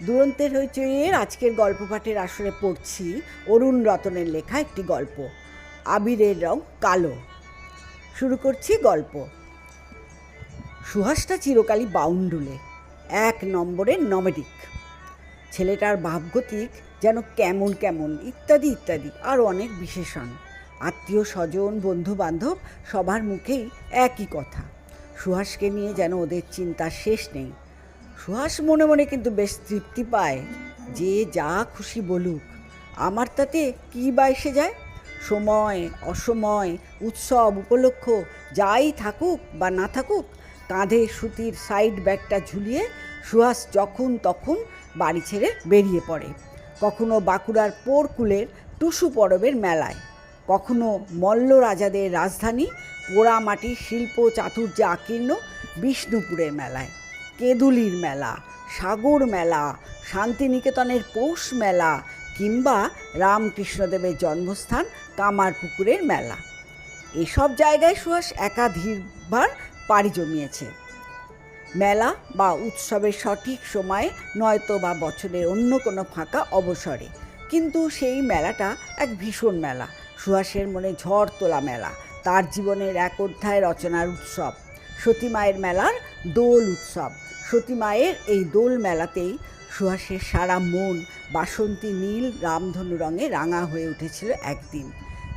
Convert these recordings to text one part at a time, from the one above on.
দুরন্তের হইচইয়ের আজকের গল্প পাঠের আসরে পড়ছি অরুণ রতনের লেখা একটি গল্প, আবিরের রং কালো। শুরু করছি গল্প। সুহাসটা চিরকালই বাউন্ডুলে, 1 নম্বরের নমেডিক। ছেলেটার ভাবগতিক যেন কেমন কেমন ইত্যাদি ইত্যাদি আরও অনেক বিশেষণ। আত্মীয় স্বজন, বন্ধু বান্ধব সবার মুখেই একই কথা। সুহাসকে নিয়ে যেন ওদের চিন্তার শেষ নেই। সুহাস মনে মনে কিন্তু বেশ তৃপ্তি পায়। যে যা খুশি বলুক, আমার তাতে কী বা এসে যায়? সময় অসময়, উৎসব উপলক্ষ যাই থাকুক বা না থাকুক, কাঁধে সুতির সাইড ব্যাগটা ঝুলিয়ে সুহাস যখন তখন বাড়ি ছেড়ে বেরিয়ে পড়ে। কখনো বাঁকুড়ার পোড়কুলের টুসু পরবের মেলায়, কখনো মল্ল রাজাদের রাজধানী পোড়ামাটির শিল্প চাতুর্যে আকীর্ণ বিষ্ণুপুরের মেলায়, কেঁদুলির মেলা, সাগর মেলা, শান্তিনিকেতনের পৌষ মেলা কিংবা রামকৃষ্ণদেবের জন্মস্থান কামারপুকুরের মেলা। এসব জায়গায় সুহাস একাধিকবার পাড়ি জমিয়েছে। মেলা বা উৎসবের সঠিক সময়ে নয়তো বা বছরের অন্য কোনো ফাঁকা অবসরে, কিন্তু সেই মেলাটা এক ভীষণ মেলা। সুহাসের মনে ঝড় তোলা মেলা, তার জীবনের এক অধ্যায় রচনার উৎসব, সতী মায়ের মেলার দোল উৎসব। সতী মায়ের এই দোল মেলাতেই সুহাসের সারা মন বাসন্তী নীল রামধনু রঙে রাঙা হয়ে উঠেছিল একদিন।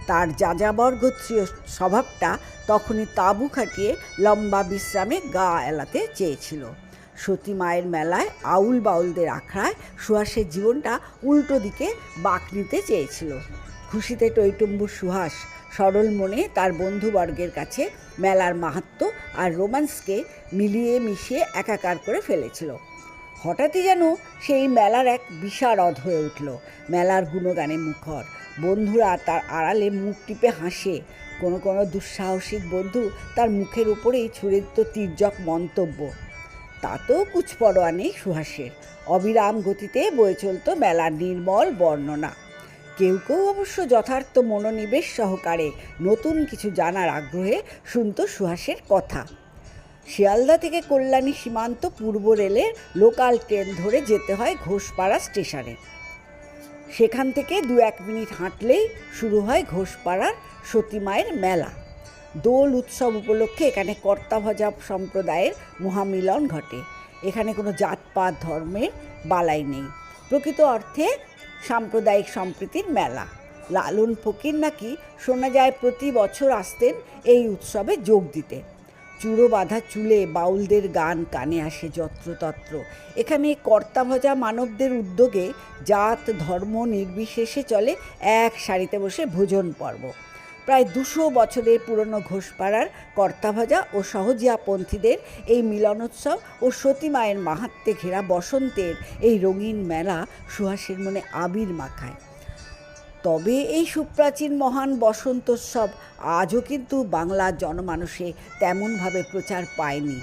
তার যাযাবর গোত্রীয় স্বভাবটা তখনই তাঁবু খাটিয়ে লম্বা বিশ্রামে গা এলাতে চেয়েছিল। সতী মায়ের মেলায় আউল বাউলদের আখড়ায় সুহাসের জীবনটা উল্টো দিকে বাঁক নিতে চেয়েছিল। খুশিতে টইটুম্বুর সুহাস সরল মনে তার বন্ধুবর্গের কাছে মেলার মাহাত্ম্য আর রোম্যান্সকে মিলিয়ে মিশিয়ে একাকার করে ফেলেছিল। হঠাৎই যেন সেই মেলার এক বিশারদ হয়ে উঠল। মেলার গুণগানে মুখর, বন্ধুরা তার আড়ালে মুখ টিপে হাসে। কোনো কোনো দুঃসাহসিক বন্ধু তার মুখের উপরেই ছুঁড়ে দিত তির্যক মন্তব্য। তাতেও কুচপরোয়া নেই সুহাসের। অবিরাম গতিতে বয়ে চলত মেলার নির্মল বর্ণনা। কেউ কেউ অবশ্য যথার্থ মনোনিবেশ সহকারে নতুন কিছু জানার আগ্রহে শুনত সুহাসের কথা। শিয়ালদা থেকে কল্যাণী সীমান্ত পূর্ব রেলের লোকাল ট্রেন ধরে যেতে হয় ঘোষপাড়া স্টেশনে। সেখান থেকে 2-1 মিনিট হাঁটলেই শুরু হয় ঘোষপাড়ার সতী মায়ের মেলা। দোল উৎসব উপলক্ষে এখানে কর্তাভজা সম্প্রদায়ের মহামিলন ঘটে। এখানে কোনো জাতপাত ধর্মের বালাই নেই, প্রকৃত অর্থে সাম্প্রদায়িক সম্প্রীতির মেলা। লালন ফকির নাকি শোনা যায় প্রতি বছর আসতেন এই উৎসবে যোগ দিতে। চূড়ো বাঁধা চুলে বাউলদের গান কানে আসে যত্রতত্র। এখানে কর্তাভজা মানবদের উদ্যোগে জাত ধর্ম নির্বিশেষে চলে এক সারিতে বসে ভোজন পর্ব। প্রায় 200 বছরের পুরনো ঘোষপাড়ার কর্তাভজা ও সহজিয়াপন্থীদের এই মিলনোৎসব ও সতী মায়ের মাহাত্ম্যে ঘেরা বসন্তের এই রঙিন মেলা সুহাসের মনে আবির মাখায়। তবে এই সুপ্রাচীন মহান বসন্তোৎসব আজও কিন্তু বাংলার জনমানসে তেমনভাবে প্রচার পায়নি।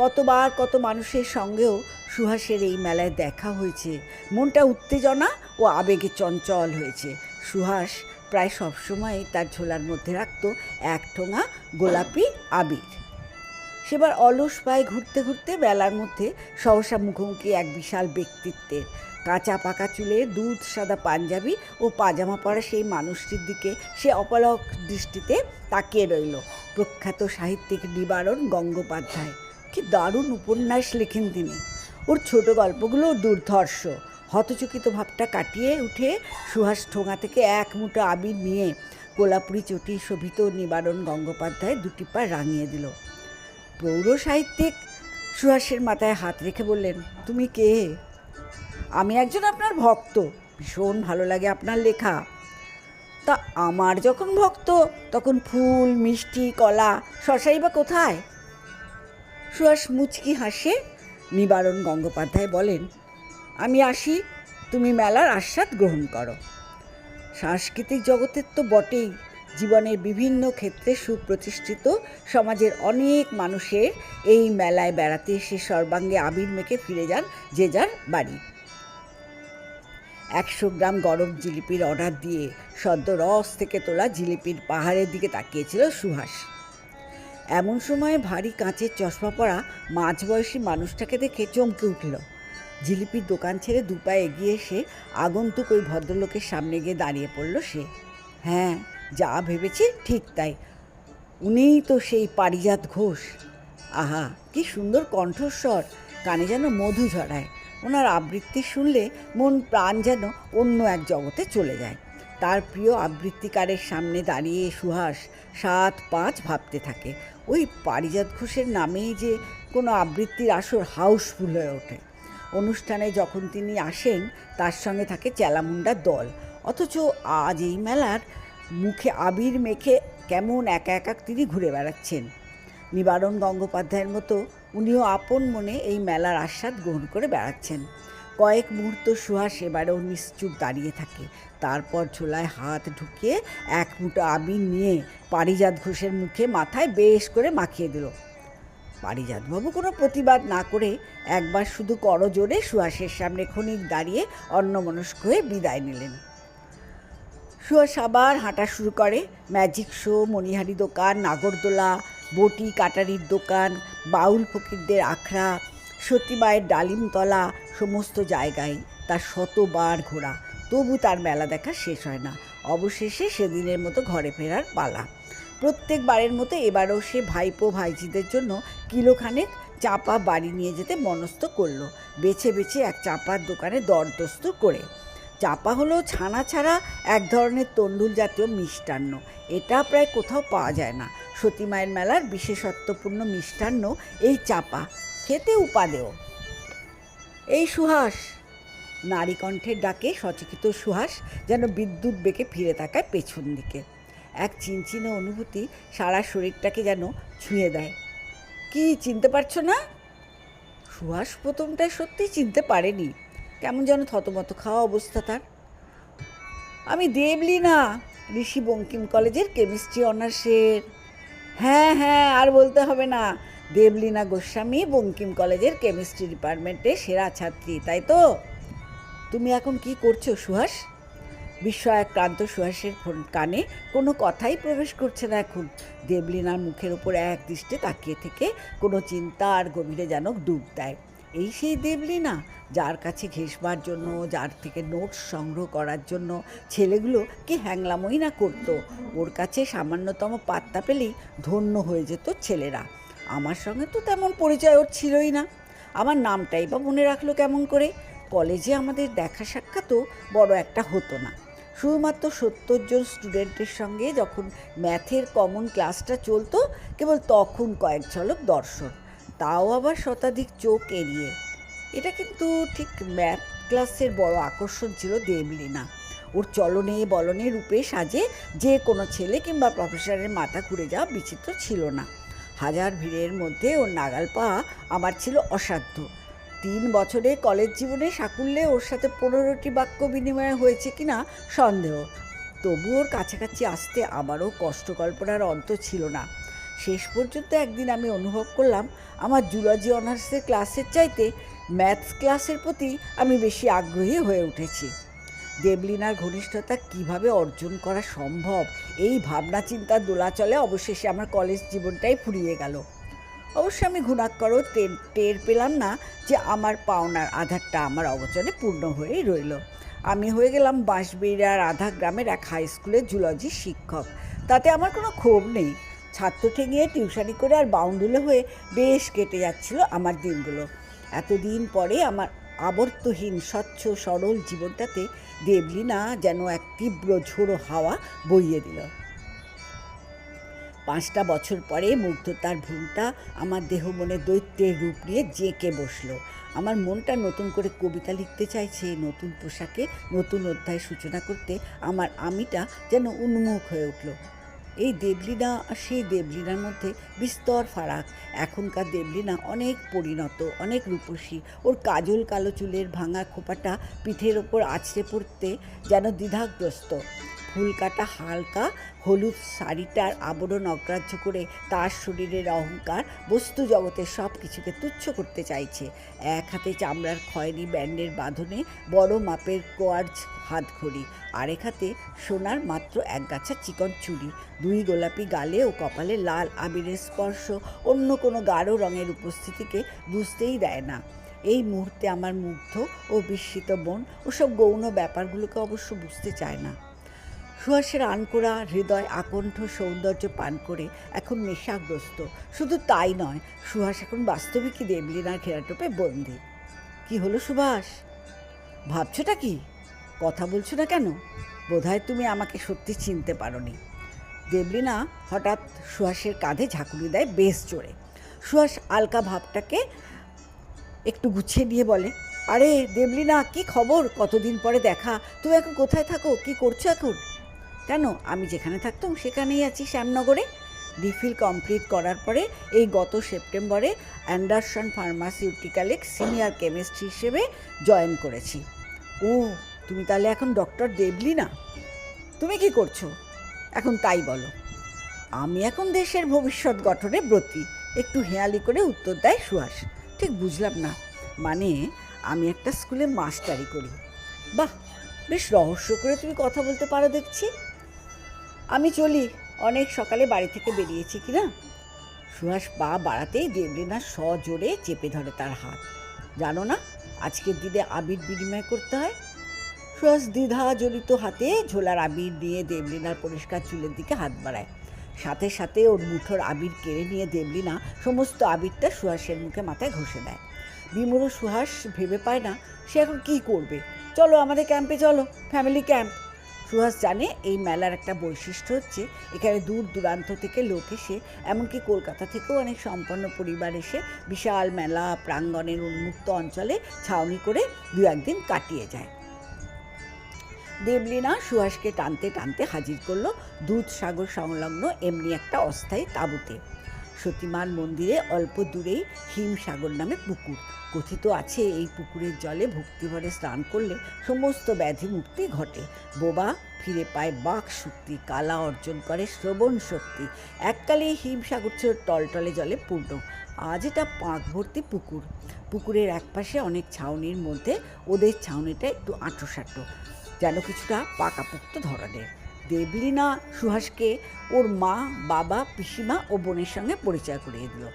কতবার কত মানুষের সঙ্গেও সুহাসের এই মেলায় দেখা হয়েছে। মনটা উত্তেজনা ও আবেগে চঞ্চল হয়েছে। সুহাস প্রায় সবসময় তার ঝোলার মধ্যে রাখত 1 ঠোঙা গোলাপি আবির। সেবার অলস পায়ে ঘুরতে ঘুরতে মেলার মধ্যে সহসা মুখোমুখি এক বিশাল ব্যক্তিত্বের। কাঁচা পাকা চুলে দুধ সাদা পাঞ্জাবি ও পাজামা পরা সেই মানুষটির দিকে সে অপলক দৃষ্টিতে তাকিয়ে রইল। প্রখ্যাত সাহিত্যিক নিবারণ গঙ্গোপাধ্যায়। কি দারুণ উপন্যাস লেখেন তিনি! ওর ছোট গল্পগুলো দুর্ধর্ষ। হতচকিত ভাবটা কাটিয়ে উঠে সুহাস ঠোঙা থেকে 1 মুঠো আবির নিয়ে কোলাপুরি চটি শোভিত নিবারণ গঙ্গোপাধ্যায় 2 পা রাঙিয়ে দিল। প্রৌঢ় সাহিত্যিক সুহাসের মাথায় হাত রেখে বললেন, তুমি কে? আমি একজন আপনার ভক্ত, ভীষণ ভালো লাগে আপনার লেখা। তা আমার যখন ভক্ত তখন ফুল মিষ্টি কলা শশাই বা কোথায়? সুহাস মুচকি হাসে। নিবারণ গঙ্গোপাধ্যায় বলেন, আমি আসি, তুমি মেলার আস্বাদ গ্রহণ করো। সাংস্কৃতিক জগতের তো বটেই, জীবনের বিভিন্ন ক্ষেত্রে সুপ্রতিষ্ঠিত সমাজের অনেক মানুষের এই মেলায় বেড়াতে এসে সর্বাঙ্গে আবির মেখে ফিরে যান যে যার বাড়ি। 100 গ্রাম গরম জিলিপির অর্ডার দিয়ে সদ্য রস থেকে তোলা জিলিপির পাহাড়ের দিকে তাকিয়েছিল সুহাস। এমন সময় ভারী কাঁচের চশমা পরা মাঝবয়সী মানুষটাকে দেখে চমকে উঠল। জিলিপির দোকান ছেড়ে দুপা এগিয়ে এসে আগন্তুক ওই ভদ্রলোকের সামনে গিয়ে দাঁড়িয়ে পড়ল সে। হ্যাঁ, যা ভেবেছি ঠিক তাই, উনিই তো সেই পারিজাত ঘোষ। আহা, কি সুন্দর কণ্ঠস্বর, কানে যেন মধু ঝরায়। ওনার আবৃত্তি শুনলে মন প্রাণ যেন অন্য এক জগতে চলে যায়। তার প্রিয় আবৃত্তিকারের সামনে দাঁড়িয়ে সুহাস 7-5 ভাবতে থাকে, ওই পারিজাত ঘোষের নামেই যে কোনো আবৃত্তির আসর হাউসফুল হয়ে ওঠে। অনুষ্ঠানে যখন তিনি আসেন তার সঙ্গে থাকে চেলামুন্ডার দল, অথচ আজ এই মেলার মুখে আবির মেখে কেমন একা একা তিনি ঘুরে বেড়াচ্ছেন। নিবারণ গঙ্গোপাধ্যায়ের মতো উনিও আপন মনে এই মেলার আস্বাদ গ্রহণ করে বেড়াচ্ছেন। কয়েক মুহূর্ত সুহাস এবারেও নিশ্চুপ দাঁড়িয়ে থাকে, তারপর ঝোলায় হাত ঢুকিয়ে এক মুঠো আবির নিয়ে পারিজাত ঘোষের মুখে মাথায় বেশ করে মাখিয়ে দিল। পারিজাতবাবু কোনো প্রতিবাদ না করে একবার শুধু করজোড়ে সুহাসের সামনে ক্ষণিক দাঁড়িয়ে অন্যমনস্ক হয়ে বিদায় নিলেন। সুহাস আবার হাঁটা শুরু করে। ম্যাজিক শো, মণিহারি দোকান, নাগরদোলা, বটি কাটারির দোকান, বাউল ফকিরদের আখড়া, সতী মায়ের ডালিমতলা, সমস্ত জায়গায় তার 100বার ঘোরা, তবু তার মেলা দেখা শেষ হয় না। অবশেষে সেদিনের মতো ঘরে ফেরার পালা। প্রত্যেকবারের মতো এবারও সে ভাইপো ভাইজিদের জন্য কিলোখানেক চাঁপা বাড়ি নিয়ে যেতে মনস্থ করল, বেছে বেছে এক চাঁপার দোকানে দরদস্তুর করে। চাঁপা হলো ছানা ছাড়া এক ধরনের তণ্ডুল জাতীয় মিষ্টান্ন। এটা প্রায় কোথাও পাওয়া যায় না। সতী মায়ের মেলার বিশেষত্বপূর্ণ মিষ্টান্ন এই চাঁপা, খেতে উপাদেয়। এই সুহাস, নারী কণ্ঠের ডাকে সচকিত সুহাস যেন বিদ্যুৎ বেগে ফিরে তাকায় পেছন দিকে। এক চিনচিনে অনুভূতি সারা শরীরটাকে যেন ছুঁয়ে দেয়। কি চিনতে পারছো না? সুহাস প্রথমটায় সত্যিই চিনতে পারেনি, কেমন যেন থতমত খাওয়া অবস্থা তার। আমি দেবলীনা, ঋষি বঙ্কিম কলেজের কেমিস্ট্রি অনার্সের। হ্যাঁ হ্যাঁ, আর বলতে হবে না, দেবলীনা গোস্বামী বঙ্কিম কলেজের কেমিস্ট্রি ডিপার্টমেন্টের সেরা ছাত্রী, তাই তো? তুমি এখন কি করছো সুহাস? বিস্ময়াক্রান্ত সুহাসের কানে কোনো কথাই প্রবেশ করছে না এখন। দেবলীনার মুখের ওপর এক দৃষ্টে তাকিয়ে থেকে কোনো চিন্তা আর গভীরে যেন ডুব দেয়। এই সেই দেবলীনা যার কাছে ঘেঁষবার জন্য, যার থেকে নোটস সংগ্রহ করার জন্য ছেলেগুলো কি হ্যাংলামই না করতো। ওর কাছে সামান্যতম পাত্তা পেলেই ধন্য হয়ে যেত ছেলেরা। আমার সঙ্গে তো তেমন পরিচয় ওর ছিলই না। আমার নামটাই বা মনে রাখলো কেমন করে? কলেজে আমাদের দেখা সাক্ষাৎও বড় একটা হতো না। শুধুমাত্র 70 জন স্টুডেন্টের সঙ্গে যখন ম্যাথের কমন ক্লাসটা চলতো, কেবল তখন কয়েক ঝলক দর্শন, তাও আবার শতাধিক চোখ এড়িয়ে। এটা কিন্তু ঠিক ম্যাথ ক্লাসের বড় আকর্ষণ ছিল দেবলীনা। ওর চলনে বলনে রূপে সাজে যে কোনো ছেলে কিংবা প্রফেসরের মাথা ঘুরে যাওয়া বিচিত্র ছিল না। হাজার ভিড়ের মধ্যে ওর নাগাল পাওয়া আমার ছিল অসাধ্য। 3 বছরে কলেজ জীবনে সাকুল্যে ওর সাথে 15টি বাক্য বিনিময় হয়েছে কিনা সন্দেহ। তবু ওর কাছাকাছি আসতে আমারও কষ্ট কল্পনার অন্ত ছিল না। শেষ পর্যন্ত একদিন আমি অনুভব করলাম আমার জুলজি অনার্সের ক্লাসের চাইতে ম্যাথস ক্লাসের প্রতি আমি বেশি আগ্রহী হয়ে উঠেছি। দেবলীনার ঘনিষ্ঠতা কিভাবে অর্জন করা সম্ভব, এই ভাবনা চিন্তার দোলাচলে অবশেষে আমার কলেজ জীবনটাই ফুরিয়ে গেল। অবশ্য আমি ঘুণাক্ষরও টের পেলাম না যে আমার পাওনার আধারটা আমার অবচনে পূর্ণ হয়েই রইল। আমি হয়ে গেলাম বাঁশবেড়িয়ার আধা গ্রামের এক হাই স্কুলের জুলজির শিক্ষক। তাতে আমার কোনো ক্ষোভ নেই। ছাত্র ঠেঙিয়ে টিউশনি করে আর বাউন্ডুলে হয়ে বেশ কেটে যাচ্ছিল আমার দিনগুলো। এতদিন পরে আমার আবর্তহীন স্বচ্ছ সরল জীবনটাতে দেবলীনা যেন এক তীব্র ঝোড়ো হাওয়া বইয়ে দিল। 5টা বছর পরে মুগ্ধতার ভ্রূণটা আমার দেহ মনে দৈত্যের রূপ নিয়ে জেঁকে বসলো। আমার মনটা নতুন করে কবিতা লিখতে চাইছে, নতুন পোশাকে নতুন অধ্যায় সূচনা করতে আমার আমিটা যেন উন্মুখ হয়ে উঠল। এই দেবলীনা আর সেই দেবলীনার মধ্যে বিস্তর ফারাক। এখনকার দেবলীনা অনেক পরিণত, অনেক রূপসী। ওর কাজল কালো চুলের ভাঙা খোপাটা পিঠের ওপর আছড়ে পড়তে যেন দ্বিধাগ্রস্ত। ফুল কাটা হালকা হলুদ শাড়িটার আবরণ অগ্রাহ্য করে তার শরীরের অহংকার বস্তু জগতের সব কিছুকে তুচ্ছ করতে চাইছে। এক হাতে চামড়ার খয়েরি ব্যান্ডের বাঁধনে বড় মাপের কোয়ার্জ হাতঘড়ি, আরেক হাতে সোনার মাত্র একগাছা চিকন চুড়ি। 2 গোলাপি গালে ও কপালে লাল আবিরের স্পর্শ অন্য কোনো গাঢ় রঙের উপস্থিতিকে বুঝতেই দেয় না। এই মুহূর্তে আমার মুগ্ধ ও বিস্মিত মন ওসব গৌণ ব্যাপারগুলোকে অবশ্য বুঝতে চায় না। সুহাসের আনকোড়া হৃদয় আকণ্ঠ সৌন্দর্য পান করে এখন নেশাগ্রস্ত। শুধু তাই নয়, সুহাস এখন বাস্তবিকই দেবলীনার ঘেরাটোপে বন্দী। কি হলো সুভাষ, ভাবছোটা কি? কথা বলছো না কেন? বোধহয় তুমি আমাকে সত্যি চিনতে পারোনি। দেবলীনা হঠাৎ সুহাসের কাঁধে ঝাঁকুনি দেয় বেশ জোরে। সুহাস আলকা ভাবটাকে একটু গুছিয়ে দিয়ে বলে, আরে দেবলীনা, কি খবর? কতদিন পরে দেখা। তুমি এখন কোথায় থাকো? কি করছো এখন? কেন, আমি যেখানে থাকতাম সেখানেই আছি, শ্যামনগরে। রিফিল কমপ্লিট করার পরে এই গত সেপ্টেম্বরে অ্যান্ডারসন ফার্মাসিউটিক্যালে সিনিয়র কেমিস্ট হিসেবে জয়েন করেছি। ও, তুমি তাহলে এখন ডক্টর দেবলীনা? তুমি কি করছো এখন তাই বলো। আমি এখন দেশের ভবিষ্যৎ গঠনে ব্রতী, একটু হেঁয়ালি করে উত্তর দেয় সুহাস। ঠিক বুঝলাম না। মানে, আমি একটা স্কুলে মাস্টারি করি। বাহ, বেশ রহস্য করে তুমি কথা বলতে পারো দেখছি। আমি চলি, অনেক সকালে বাড়ি থেকে বেরিয়েছি কি না। সুহাস পা বাড়াতেই দেবলীনা সজোরে চেপে ধরে তার হাত। জানো না, আজকের দিনে আবির বিনিময় করতে হয়। সুহাস দ্বিধা জড়িত হাতে ঝোলার আবির নিয়ে দেবলীনার পরিষ্কার চুলের দিকে হাত বাড়ায়। সাথে সাথে ওর মুঠোর আবির কেড়ে নিয়ে দেবলীনা সমস্ত আবিরটা সুহাসের মুখে মাথায় ঘষে দেয়। বিমূঢ় সুহাস ভেবে পায় না সে এখন কী করবে। চলো আমাদের ক্যাম্পে চলো, ফ্যামিলি ক্যাম্প। সুহাস জানে এই মেলার একটা বৈশিষ্ট্য হচ্ছে এখানে দূর দূরান্ত থেকে লোক এসে, এমনকি কলকাতা থেকেও অনেক সম্পন্ন পরিবার এসে বিশাল মেলা প্রাঙ্গণের উন্মুক্ত অঞ্চলে ছাউনি করে দু একদিন কাটিয়ে যায়। দেবলীনা সুহাসকে টানতে টানতে হাজির করলো দুধসাগর সংলগ্ন এমনি একটা অস্থায়ী তাঁবুতে। সতীমার মন্দিরে অল্প দূরেই হিমসাগর নামে পুকুর। কথিত আছে এই পুকুরের জলে ভক্তিভরে স্নান করলে সমস্ত ব্যাধি মুক্তি ঘটে। বোবা ফিরে পায় বাক শক্তি, কালা অর্জন করে শ্রবণ শক্তি। এককালে এই হিমসাগর ছিল টলটলে জলে পূর্ণ। আজ এটা পাঁক ভর্তি পুকুর। পুকুরের একপাশে অনেক ছাউনির মধ্যে ওদের ছাউনিটা একটু আঁটো-সাঁটো, যেন কিছুটা পাকাপোক্ত ধরনের। দেবলীনা সুহাসকে ওর মা, বাবা, পিসিমা ও বোনের সঙ্গে পরিচয় করিয়ে দিল।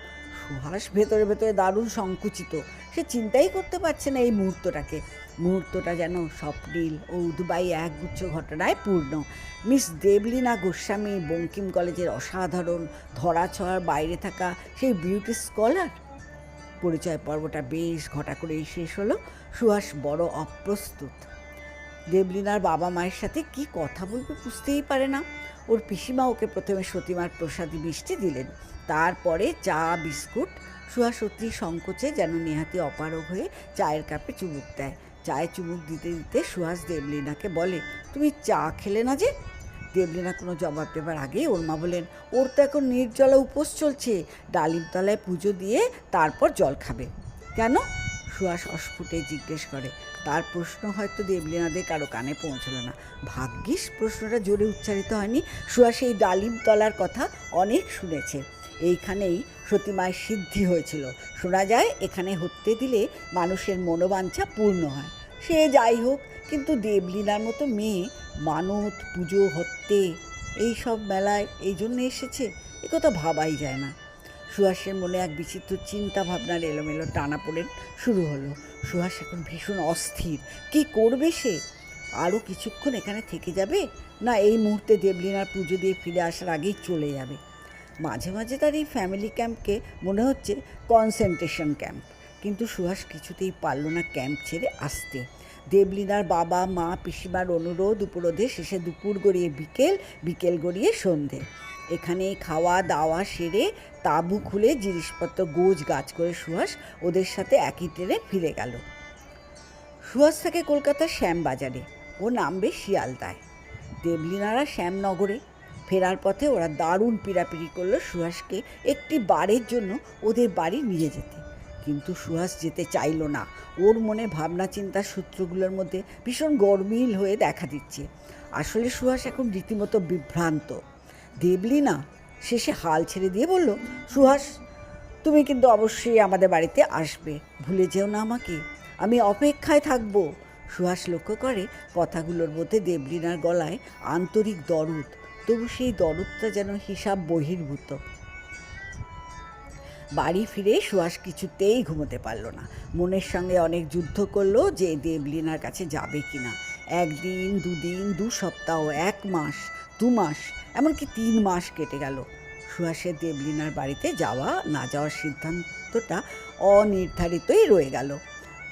সুহাস ভেতরে ভেতরে দারুণ সংকুচিত। সে চিন্তাই করতে পারছে না এই মুহূর্তটাকে। মুহূর্তটা যেন স্বপ্নীল ও উদ্বায়ী একগুচ্ছ ঘটনায় পূর্ণ। মিস দেবলীনা গোস্বামী বঙ্কিম কলেজের অসাধারণ ধরাছোঁয়ার বাইরে থাকা সেই বিউটি স্কলার। পরিচয় পর্বটা বেশ ঘটা করেই শেষ হলো। সুহাস বড় অপ্রস্তুত। দেবলীনার বাবা মায়ের সাথে কি কথা বলবে বুঝতেই পারে না। ওর পিসিমা ওকে প্রথমে সতীমার প্রসাদী মিষ্টি দিলেন, তারপরে চা বিস্কুট। সুহাস অতি সংকোচে, যেন নেহাতি অপারগ হয়ে চায়ের কাপে চুমুক দেয়। চায়ে চুমুক দিতে দিতে সুহাস দেবলীনাকে বলে, তুমি চা খেলে না যে? দেবলীনা কোনো জবাব দেবার আগেই ওর মা বলেন, ওর তো এখন নির্জলা উপোস চলছে, ডালিমতলায় পুজো দিয়ে তারপর জল খাবে। কেন? সুহাস অস্ফুটে জিজ্ঞেস করে। তার প্রশ্ন হয়তো দেবলীনাদের কারো কানে পৌঁছল না। ভাগ্যিস প্রশ্নটা জোরে উচ্চারিত হয়নি। সুহাস এই ডালিমতলার কথা অনেক শুনেছে। এইখানেই সতীমায়ের সিদ্ধি হয়েছিল। শোনা যায় এখানে হত্যে দিলে মানুষের মনোবাঞ্ছা পূর্ণ হয়। সে যাই হোক, কিন্তু দেবলীনার মতো মেয়ে মানত, পুজো, হত্যে এই সব মেলায় এই জন্য এসেছে, এ কথা ভাবাই যায় না। সুহাসের মনে এক বিচিত্র চিন্তা ভাবনার এলোমেলো টানাপোড়েন শুরু হলো। সুহাস এখন ভীষণ অস্থির। কি করবে সে? আরও কিছুক্ষণ এখানে থেকে যাবে, না এই মুহূর্তে দেবলীনার পুজো দিয়ে ফিরে আসার আগেই চলে যাবে? মাঝে মাঝে তার এই ফ্যামিলি ক্যাম্পকে মনে হচ্ছে কনসেন্ট্রেশন ক্যাম্প। কিন্তু সুহাস কিছুতেই পারল না ক্যাম্প ছেড়ে আসতে। দেবলীনার বাবা মা পিসিমার অনুরোধ উপরোধে শেষে দুপুর গড়িয়ে বিকেল, বিকেল গড়িয়ে সন্ধে। এখানে খাওয়া দাওয়া সেরে তাঁবু খুলে জিনিসপত্র গোছ গাছ করে সুহাস ওদের সাথে একই ট্রেনে ফিরে গেল। সুহাস থাকে কলকাতার শ্যামবাজারে, ও নামবে শিয়ালদায়। দেবলীনারা শ্যামনগরে। ফেরার পথে ওরা দারুণ পিড়াপিড়ি করলো সুহাসকে একটি বারের জন্য ওদের বাড়ি নিয়ে যেতে। কিন্তু সুহাস যেতে চাইল না। ওর মনে ভাবনা চিন্তার সূত্রগুলোর মধ্যে ভীষণ গরমিল হয়ে দেখা দিচ্ছে। আসলে সুহাস এখন রীতিমতো বিভ্রান্ত। দেবলীনা শেষে হাল ছেড়ে দিয়ে বলল, সুহাস, তুমি কিন্তু অবশ্যই আমাদের বাড়িতে আসবে, ভুলে যেও না আমাকে, আমি অপেক্ষায় থাকবো। সুহাস লক্ষ্য করে কথাগুলোর মধ্যে দেবলীনার গলায় আন্তরিক দরদ, তবু সেই দরদটা যেন হিসাব বহির্ভূত। বাড়ি ফিরে সুহাস কিছুতেই ঘুমোতে পারল না। মনের সঙ্গে অনেক যুদ্ধ করলো যে দেবলীনার কাছে যাবে কি না। 1 দিন, 2 দিন, 2 সপ্তাহ, 1 মাস, 2 মাস, এমনকি 3 মাস কেটে গেল। সুহাসের দেবলীনার বাড়িতে যাওয়া না যাওয়ার সিদ্ধান্তটা অনির্ধারিতই রয়ে গেল।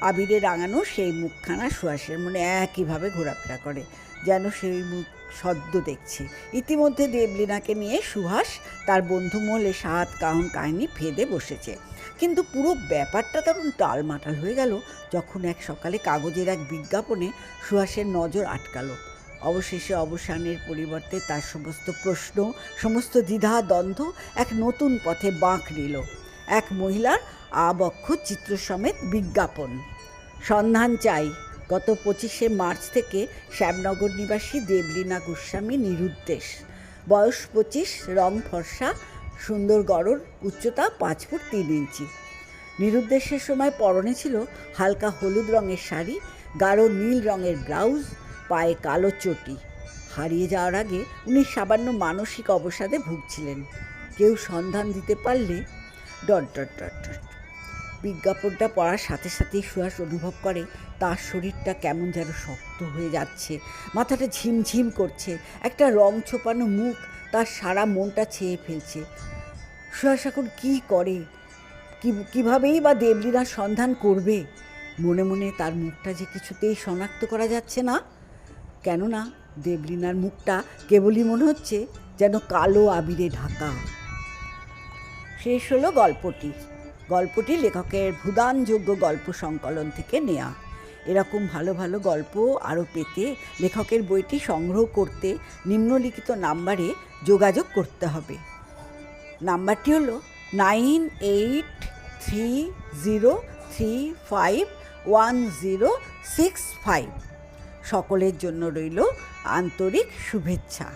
আবিরে রাঙানো সেই মুখখানা সুহাসের মনে একইভাবে ঘোরাফেরা করে, যেন সেই মুখ সদ্য দেখছে। ইতিমধ্যে দেবলীনাকে নিয়ে সুহাস তার বন্ধু মহলে 7 কাহিনী ফেঁদে বসেছে। কিন্তু পুরো ব্যাপারটা তখন টালমাটাল হয়ে গেল যখন এক সকালে কাগজের এক বিজ্ঞাপনে সুহাসের নজর আটকালো। অবশেষে অবসানের পরিবর্তে তার সমস্ত প্রশ্ন, সমস্ত দ্বিধা দ্বন্দ্ব এক নতুন পথে বাঁক নিল। এক মহিলার আবক্ষ চিত্র সমেত বিজ্ঞাপন। সন্ধান চাই। গত 25শে মার্চ থেকে শ্যামনগর নিবাসী দেবলীনা গোস্বামী নিরুদ্দেশ। বয়স 25, রং ফর্সা, সুন্দর গড়ন, উচ্চতা 5 ফুট 3 ইঞ্চি। নিরুদ্দেশের সময় পরনে ছিল হালকা হলুদ রঙের শাড়ি, গাঢ় নীল রঙের ব্লাউজ, পায়ে কালো চটি। হারিয়ে যাওয়ার আগে উনি সামান্য মানসিক অবসাদে ভুগছিলেন। কেউ সন্ধান দিতে পারলে... বিজ্ঞাপনটা পড়ার সাথে সাথেই সুহাস অনুভব করে তার শরীরটা কেমন যেন শক্ত হয়ে যাচ্ছে, মাথাটা ঝিমঝিম করছে, একটা রং ছোপানো মুখ তার সারা মনটা ছেয়ে ফেলছে। সুহাস এখন কী করে, কীভাবেই বা দেবলীনার সন্ধান করবে? মনে মনে তার মুখটা যে কিছুতেই শনাক্ত করা যাচ্ছে না, কেননা দেবলীনার মুখটা কেবলই মনে হচ্ছে যেন কালো আবিরে ঢাকা। শেষ হলো গল্পটি লেখকের ভূদানযোগ্য গল্প সংকলন থেকে নেয়া। এরকম ভালো ভালো গল্প আরও পেতে লেখকের বইটি সংগ্রহ করতে নিম্নলিখিত নাম্বারে যোগাযোগ করতে হবে। নাম্বারটি হলো 9830351065। সকলের জন্য রইল আন্তরিক শুভেচ্ছা।